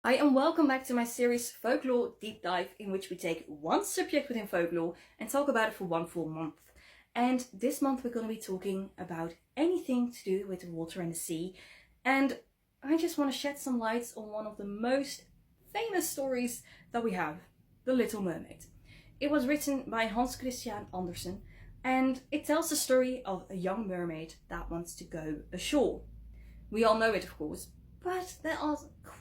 Hi and welcome back to my series Folklore Deep Dive, in which we take one subject within folklore and talk about it for one full month. And this month we're going to be talking about anything to do with the water and the sea. And I just want to shed some lights on one of the most famous stories that we have, The Little Mermaid. It was written by Hans Christian Andersen and it tells the story of a young mermaid that wants to go ashore. We all know it, of course, but there are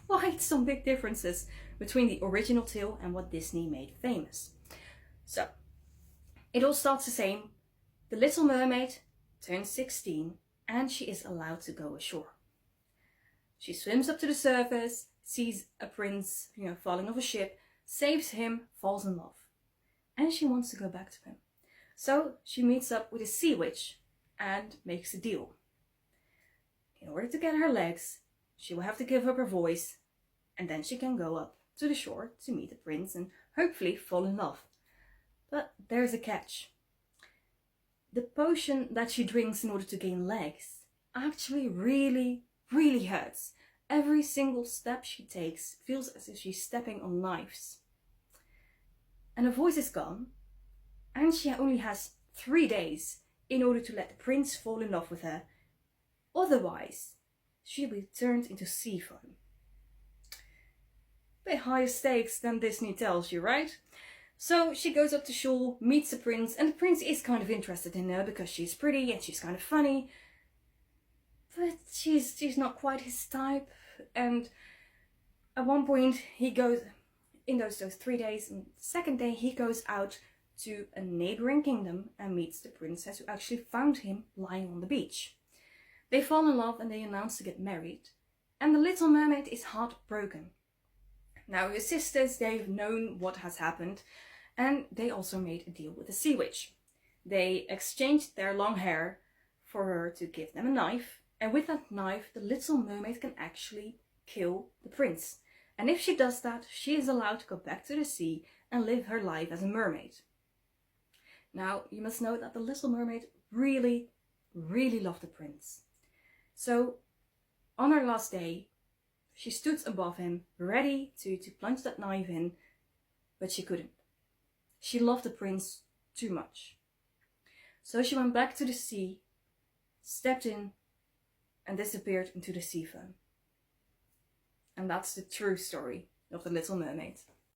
quite some big differences between the original tale and what Disney made famous. So, it all starts the same. The Little Mermaid turns 16 and she is allowed to go ashore. She swims up to the surface, sees a prince, falling off a ship, saves him, falls in love. And she wants to go back to him. So she meets up with a sea witch and makes a deal. In order to get her legs, she will have to give up her voice, and then she can go up to the shore to meet the prince and hopefully fall in love. But there's a catch. The potion that she drinks in order to gain legs actually really hurts. Every single step she takes feels as if she's stepping on knives. And her voice is gone, and she only has 3 days in order to let the prince fall in love with her. Otherwise, she'll be turned into sea foam. Bit higher stakes than Disney tells you, right? So she goes up to shore, meets the prince, and the prince is kind of interested in her because she's pretty and she's kind of funny. But she's not quite his type. And at one point he goes, in those 3 days, and the second day he goes out to a neighboring kingdom and meets the princess who actually found him lying on the beach. They fall in love and they announce to get married. And the Little Mermaid is heartbroken. Now her sisters, they've known what has happened and they also made a deal with the sea witch. They exchanged their long hair for her to give them a knife, and with that knife the Little Mermaid can actually kill the prince. And if she does that, she is allowed to go back to the sea and live her life as a mermaid. Now you must know that the Little Mermaid really loved the prince. So, on her last day, she stood above him, ready to plunge that knife in, but she couldn't. She loved the prince too much. So she went back to the sea, stepped in, and disappeared into the sea foam. And that's the true story of the Little Mermaid.